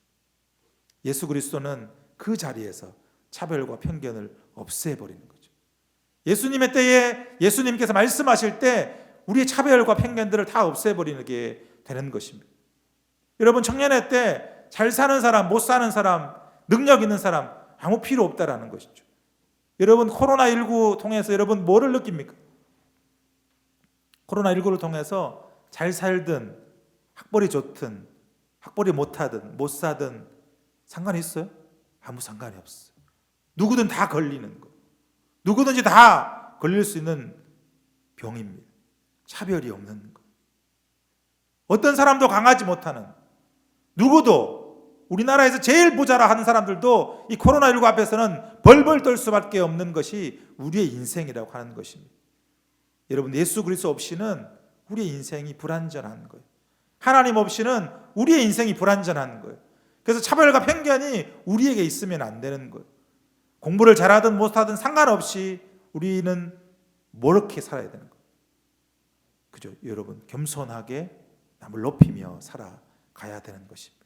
예수 그리스도는 그 자리에서 차별과 편견을 없애버리는 거죠. 예수님의 때에 예수님께서 말씀하실 때 우리의 차별과 편견들을 다 없애버리게 되는 것입니다. 여러분, 청년회 때 잘 사는 사람, 못 사는 사람, 능력 있는 사람 아무 필요 없다라는 것이죠. 여러분, 코로나19 통해서 여러분 뭐를 느낍니까? 코로나19를 통해서 잘 살든 학벌이 좋든 학벌이 못하든 못 사든 상관이 있어요? 아무 상관이 없어요. 누구든 다 걸리는 거, 누구든지 다 걸릴 수 있는 병입니다. 차별이 없는 거. 어떤 사람도 강하지 못하는, 누구도 우리나라에서 제일 부자라 하는 사람들도 이 코로나19 앞에서는 벌벌 떨 수밖에 없는 것이 우리의 인생이라고 하는 것입니다. 여러분, 예수 그리스도 없이는 우리의 인생이 불완전한 거예요. 하나님 없이는 우리의 인생이 불완전한 거예요. 그래서 차별과 편견이 우리에게 있으면 안 되는 거예요. 공부를 잘하든 못하든 상관없이 우리는 뭐렇게 살아야 되는 거예요. 그죠? 여러분, 겸손하게 남을 높이며 살아가야 되는 것입니다.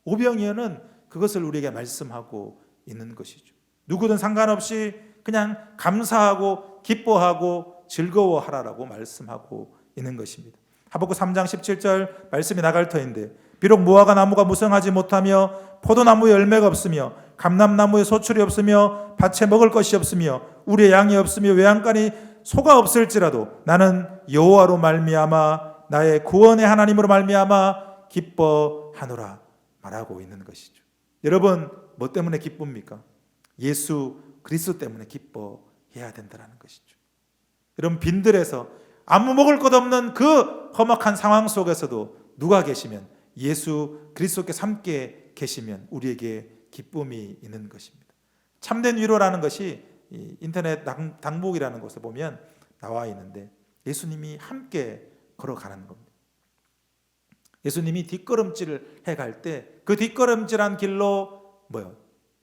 오병이어는 그것을 우리에게 말씀하고 있는 것이죠. 누구든 상관없이 그냥 감사하고 기뻐하고 즐거워하라라고 말씀하고 있는 것입니다. 하박국 3장 17절 말씀이 나갈 터인데 비록 무화과 나무가 무성하지 못하며 포도나무에 열매가 없으며 감람나무에 소출이 없으며 밭에 먹을 것이 없으며 우리의 양이 없으며 외양간이 소가 없을지라도 나는 여호와로 말미암아 나의 구원의 하나님으로 말미암아 기뻐하노라 말하고 있는 것이죠. 여러분, 뭐 때문에 기쁩니까? 예수 그리스도 때문에 기뻐해야 된다는 것이죠. 여러분, 빈들에서 아무 먹을 것 없는 그 험악한 상황 속에서도 누가 계시면 예수 그리스도께서 함께 계시면 우리에게 기쁨이 있는 것입니다. 참된 위로라는 것이 인터넷 당복이라는 곳에 보면 나와 있는데 예수님이 함께 걸어가는 겁니다. 예수님이 뒷걸음질을 해갈 때 그 뒷걸음질한 길로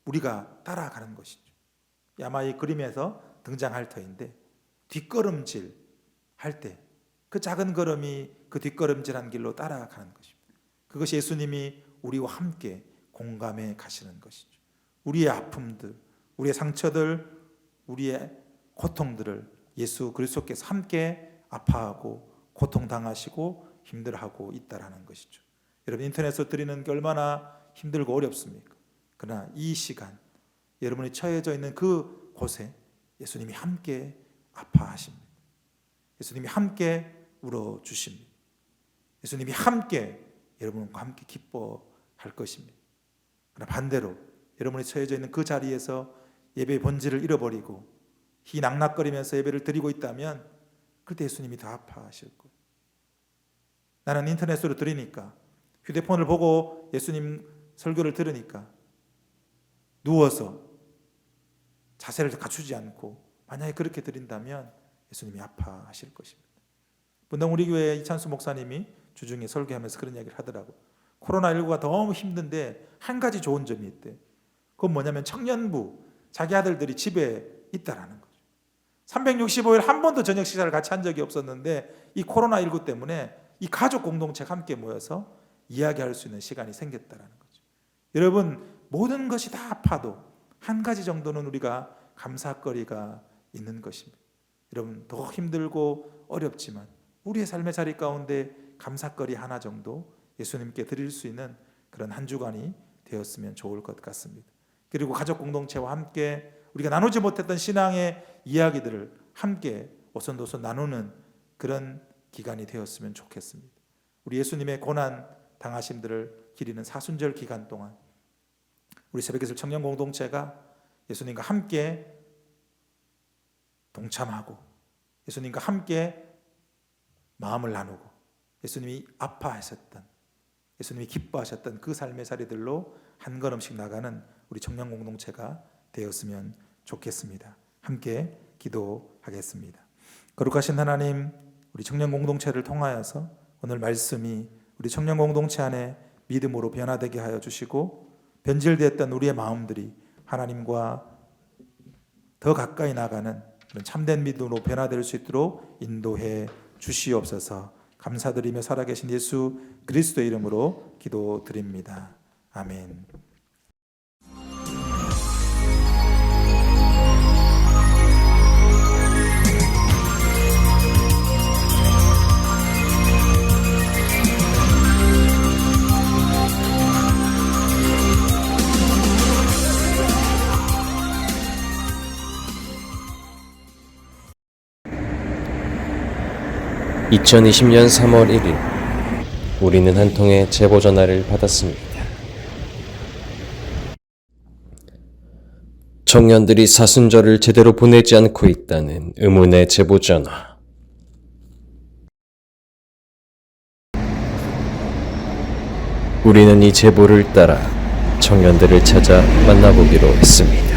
우리가 따라가는 것이죠. 아마 이 그림에서 등장할 터인데 뒷걸음질 할 때 그 작은 걸음이 그 뒷걸음질한 길로 따라가는 것입니다. 그것이 예수님이 우리와 함께 공감해 가시는 것이죠. 우리의 아픔들, 우리의 상처들, 우리의 고통들을 예수 그리스도께서 함께 아파하고 고통당하시고 힘들어하고 있다라는 것이죠. 여러분, 인터넷으로 드리는 게 얼마나 힘들고 어렵습니까? 그러나 이 시간 여러분이 처해져 있는 그 곳에 예수님이 함께 아파하십니다. 예수님이 함께 울어주십니다. 예수님이 함께 여러분과 함께 기뻐할 것입니다. 그러나 반대로 여러분이 처해져 있는 그 자리에서 예배의 본질을 잃어버리고 희낙낙거리면서 예배를 드리고 있다면 그때 예수님이 더 아파하실 거예요. 나는 인터넷으로 드리니까, 휴대폰을 보고 예수님 설교를 들으니까 누워서 자세를 갖추지 않고 만약에 그렇게 드린다면 예수님이 아파하실 것입니다. 분당 우리 교회 이찬수 목사님이 주중에 설교하면서 그런 이야기를 하더라고요. 코로나19가 너무 힘든데 한 가지 좋은 점이 있대. 그건 뭐냐면 청년부, 자기 아들들이 집에 있다라는 거죠. 365일 한 번도 저녁 식사를 같이 한 적이 없었는데 이 코로나19 때문에 이 가족 공동체가 함께 모여서 이야기할 수 있는 시간이 생겼다라는 거죠. 여러분, 모든 것이 다 아파도 한 가지 정도는 우리가 감사거리가 있는 것입니다. 여러분, 더 힘들고 어렵지만 우리의 삶의 자리 가운데 감사거리 하나 정도 예수님께 드릴 수 있는 그런 한 주간이 되었으면 좋을 것 같습니다. 그리고 가족 공동체와 함께 우리가 나누지 못했던 신앙의 이야기들을 함께 오손도손 나누는 그런 기간이 되었으면 좋겠습니다. 우리 예수님의 고난 당하심들을 기리는 사순절 기간 동안 우리 새벽기술 청년 공동체가 예수님과 함께 동참하고 예수님과 함께 마음을 나누고 예수님이 아파하셨던, 예수님이 기뻐하셨던 그 삶의 자리들로 한 걸음씩 나가는 우리 청년 공동체가 되었으면 좋겠습니다. 함께 기도하겠습니다. 거룩하신 하나님, 우리 청년 공동체를 통하여서 오늘 말씀이 우리 청년 공동체 안에 믿음으로 변화되게 하여 주시고 변질되었던 우리의 마음들이 하나님과 더 가까이 나가는 그런 참된 믿음으로 변화될 수 있도록 인도해 주시옵소서. 감사드리며 살아계신 예수 그리스도의 이름으로 기도드립니다. 아멘.
(2020년 3월 1일) 우리는 한 통의 제보 전화를 받았습니다. 청년들이 사순절을 제대로 보내지 않고 있다는 의문의 제보 전화. 우리는 이 제보를 따라 청년들을 찾아 만나보기로 했습니다.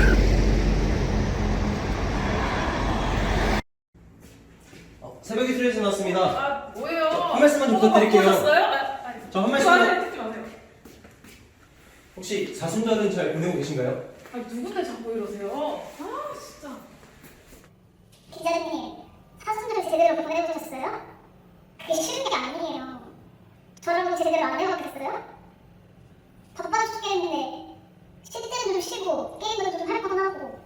새벽 이슬에서 나왔습니다.
아 뭐예요?
한 말씀만 좀 부탁드릴게요.
보셨어요?
저한
듣지
말씀만.
마세요. 듣지 마세요.
혹시 사순절은 잘 보내고 계신가요?
아 누군데 자꾸 이러세요? 아 진짜.
기자님, 사순절을 제대로 보내보셨어요? 그게 쉬운 게 아니에요. 저라고 제대로 안 해봤겠어요? 바빠 죽겠는데 쉴 때는 좀 쉬고 게임도 좀 할 거나 하고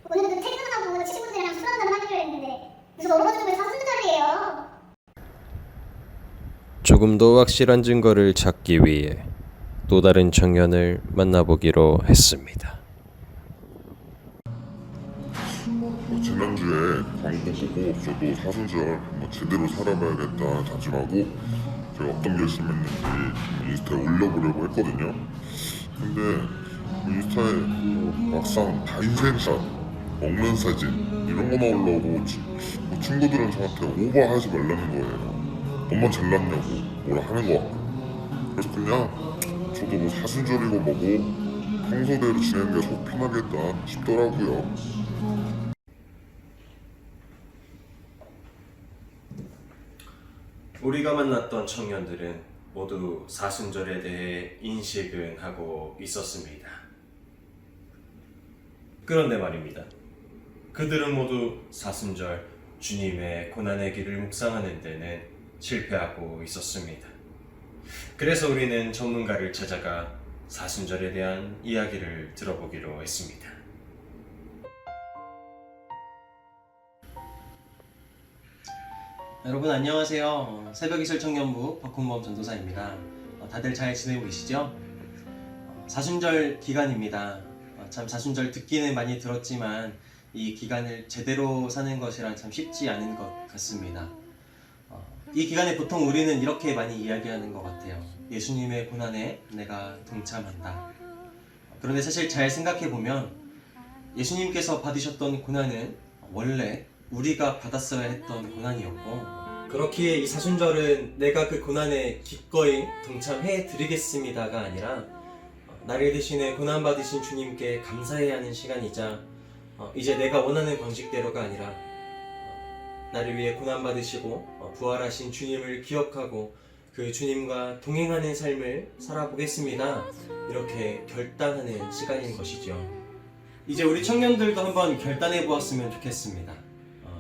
오늘도 퇴근하고 친구들이랑 술 한잔 하기로 했는데 무슨 얼어죽으면 사순절이에요.
조금 더 확실한 증거를 찾기 위해 또 다른 청년을 만나보기로 했습니다.
지난주에 광고 보고 저도 사순절 한번 제대로 살아봐야겠다 다짐하고 제가 어떤 결심했는지 인스타에 올려보려고 했거든요. 근데 인스타에 막상 다 인생샷, 먹는 사진 이런 거만 올라오고 친구들은 저한테 오버하지 말라는 거예요. 너만 잘났냐고 뭐라 하는 거 같고. 그래서 그냥 저도 뭐 사순절이고 뭐고 평소대로 지내는 게 속 편하겠다 싶더라고요.
우리가 만났던 청년들은 모두 사순절에 대해 인식은 하고 있었습니다. 그런데 말입니다. 그들은 모두 사순절 주님의 고난의 길을 묵상하는 데는 실패하고 있었습니다. 그래서 우리는 전문가를 찾아가 사순절에 대한 이야기를 들어보기로 했습니다.
여러분 안녕하세요. 새벽이슬 청년부 박홍범 전도사입니다. 다들 잘 지내고 계시죠? 사순절 기간입니다. 참 사순절 듣기는 많이 들었지만 이 기간을 제대로 사는 것이란 참 쉽지 않은 것 같습니다. 이 기간에 보통 우리는 이렇게 많이 이야기하는 것 같아요. 예수님의 고난에 내가 동참한다. 그런데 사실 잘 생각해보면 예수님께서 받으셨던 고난은 원래 우리가 받았어야 했던 고난이었고, 그렇기에 이 사순절은 내가 그 고난에 기꺼이 동참해 드리겠습니다가 아니라 나를 대신에 고난받으신 주님께 감사해야 하는 시간이자 이제 내가 원하는 방식대로가 아니라 나를 위해 고난받으시고 부활하신 주님을 기억하고 그 주님과 동행하는 삶을 살아보겠습니다. 이렇게 결단하는 시간인 것이죠. 이제 우리 청년들도 한번 결단해 보았으면 좋겠습니다.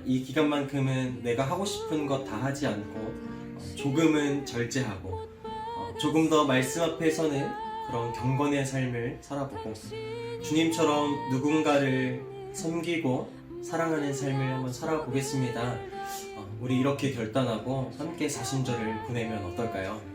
이 기간만큼은 내가 하고 싶은 것 다 하지 않고 조금은 절제하고 조금 더 말씀 앞에 서는 그런 경건의 삶을 살아보고 주님처럼 누군가를 섬기고 사랑하는 삶을 한번 살아보겠습니다. 우리 이렇게 결단하고 함께 사순절을 보내면 어떨까요?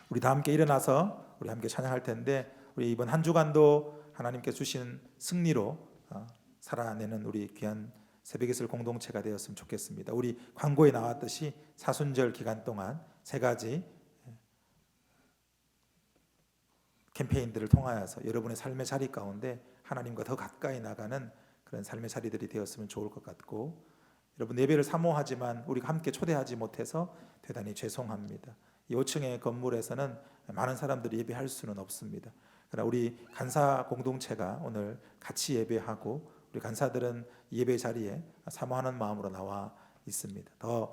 우리 다 함께 일어나서 우리 함께 찬양할 텐데 우리 이번 한 주간도 하나님께 주신 승리로 살아내는 우리 귀한 새벽이슬 공동체가 되었으면 좋겠습니다. 우리 광고에 나왔듯이 사순절 기간 동안 세 가지 캠페인들을 통하여서 여러분의 삶의 자리 가운데 하나님과 더 가까이 나가는 그런 삶의 자리들이 되었으면 좋을 것 같고, 여러분 예배를 사모하지만 우리가 함께 초대하지 못해서 대단히 죄송합니다. 이 5층의 건물에서는 많은 사람들이 예배할 수는 없습니다. 그러나 우리 간사 공동체가 오늘 같이 예배하고 우리 간사들은 예배 자리에 사모하는 마음으로 나와 있습니다. 더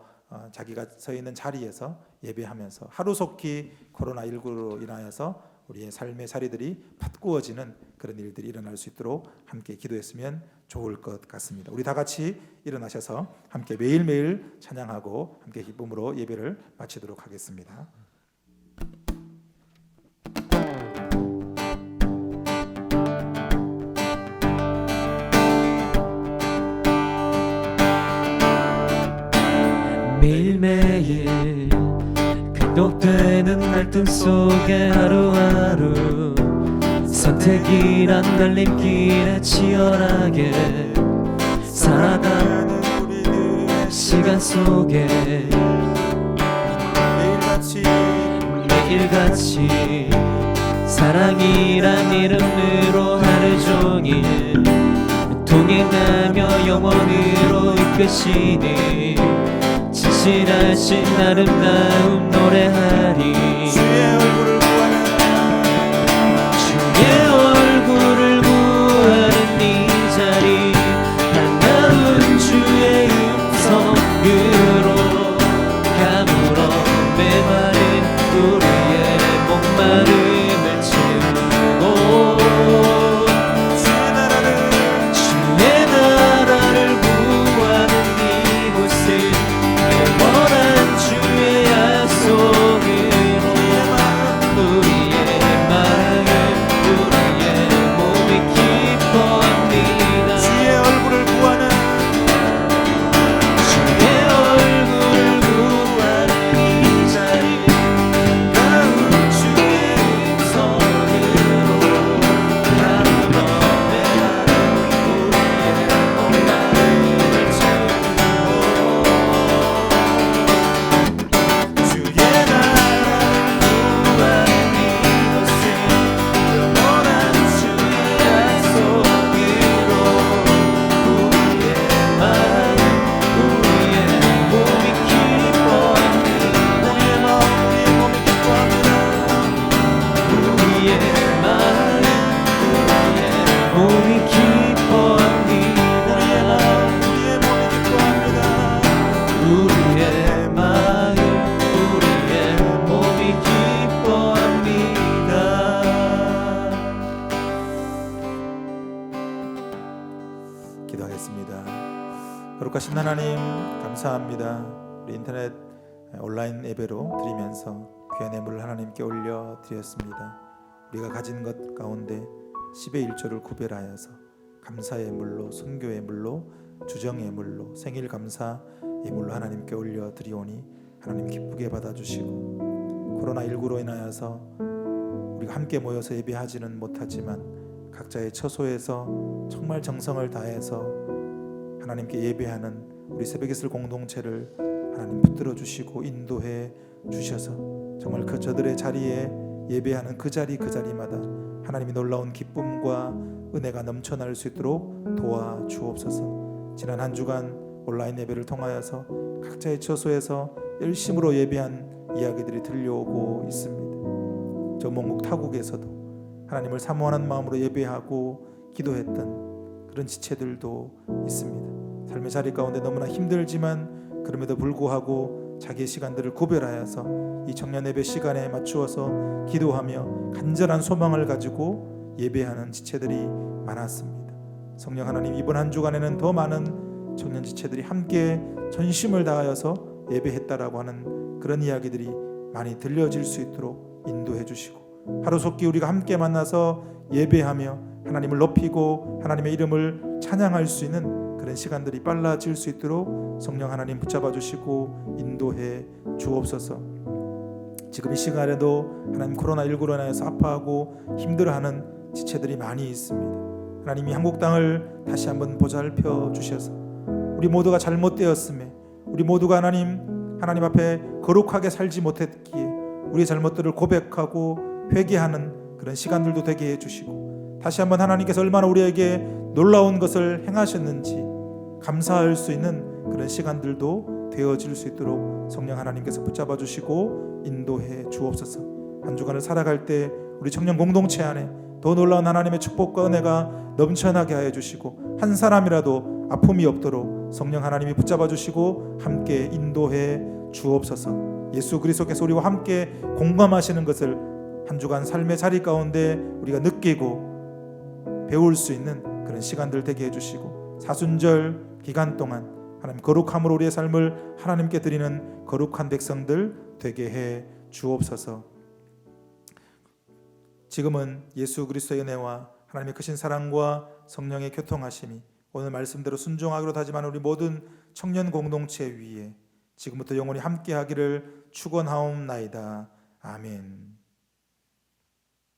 자기가 서 있는 자리에서 예배하면서 하루속히 코로나19로 인하여서 우리의 삶의 자리들이 바꾸어지는 그런 일들이 일어날 수 있도록 함께 기도했으면 좋을 것 같습니다. 우리 다 같이 일어나셔서 함께 매일매일 찬양하고 함께 기쁨으로 예배를 마치도록 하겠습니다.
어둠 속에 하루하루 선택이란 갈림길에 치열하게 살아가는 우리들 시간 속에 매일같이 사랑이란 이름으로 하루 종일 동행하며 영원으로 이끄시니 진실하신 아름다움 노래하리. 주의 얼굴을 구하는 이 자리 반가운 주의 음성으로 가물어 메마른 우리의 목마름을 채우고 주의 나라를 구하는 이곳은 영원한 주의 약속으로 우리의 마음 우리의 몸이 기뻐합니다. 주의 얼굴을 구하는 이 자리 가운 주의 음성으로 가물어 메마른 우리의 목마름을 채우고 주의 나라를 구하는 이곳은 영원한 주의 약속으로 우리의 마음 우리의 몸이 기뻐합니다. 우리의 마음 우리의 몸이 기뻐합니다. 우리의 마음 우리의 몸이 기뻐합니다. 우리의 마음 우리의 몸이 기뻐합니다.
기도하겠습니다. 거룩하신 하나님 감사합니다. 우리 인터넷 온라인 예배로 드리면서 귀한 예물을 하나님께 올려 드렸습니다. 우리가 가진 것 가운데 10의 1조를 구별하여서 감사 예물로, 선교 예물로, 주정 예물로, 생일 감사 예물로 하나님께 올려 드리오니 하나님 기쁘게 받아주시고, 코로나19로 인하여서 우리가 함께 모여서 예배하지는 못하지만 각자의 처소에서 정말 정성을 다해서 하나님께 예배하는 우리 새벽이슬 공동체를 하나님 붙들어 주시고 인도해 주셔서 정말 그 저들의 자리에 예배하는 그 자리마다 하나님이 놀라운 기쁨과 은혜가 넘쳐날 수 있도록 도와주옵소서. 지난 한 주간 온라인 예배를 통하여서 각자의 처소에서 열심으로 예배한 이야기들이 들려오고 있습니다. 저 먼 타국에서도 하나님을 사모하는 마음으로 예배하고 기도했던 그런 지체들도 있습니다. 삶의 자리 가운데 너무나 힘들지만 그럼에도 불구하고 자기의 시간들을 구별하여서 이 청년 예배 시간에 맞추어서 기도하며 간절한 소망을 가지고 예배하는 지체들이 많았습니다. 성령 하나님, 이번 한 주간에는 더 많은 청년 지체들이 함께 전심을 다하여서 예배했다라고 하는 그런 이야기들이 많이 들려질 수 있도록 인도해 주시고, 하루속히 우리가 함께 만나서 예배하며 하나님을 높이고 하나님의 이름을 찬양할 수 있는 그런 시간들이 빨라질 수 있도록 성령 하나님 붙잡아 주시고 인도해 주옵소서. 지금 이 시간에도 하나님 코로나19로 인해서 아파하고 힘들어하는 지체들이 많이 있습니다. 하나님이 한국 땅을 다시 한번 보살펴 주셔서 우리 모두가 잘못되었음에, 우리 모두가 하나님 앞에 거룩하게 살지 못했기에 우리의 잘못들을 고백하고 회개하는 그런 시간들도 되게 해주시고, 다시 한번 하나님께서 얼마나 우리에게 놀라운 것을 행하셨는지 감사할 수 있는 그런 시간들도 되어질 수 있도록 성령 하나님께서 붙잡아 주시고 인도해 주옵소서. 한 주간을 살아갈 때 우리 청년 공동체 안에 더 놀라운 하나님의 축복과 은혜가 넘쳐나게 하여 주시고, 한 사람이라도 아픔이 없도록 성령 하나님이 붙잡아 주시고 함께 인도해 주옵소서. 예수 그리스도께서 우리와 함께 공감하시는 것을 한 주간 삶의 자리 가운데 우리가 느끼고 배울 수 있는 그런 시간들 되게 해주시고, 사순절 기간 동안 하나님 거룩함으로 우리의 삶을 하나님께 드리는 거룩한 백성들 되게 해 주옵소서. 지금은 예수 그리스도의 은혜와 하나님의 크신 사랑과 성령의 교통하심이 오늘 말씀대로 순종하기로 다짐하는 우리 모든 청년 공동체 위에 지금부터 영원히 함께하기를 축원하옵나이다. 아멘.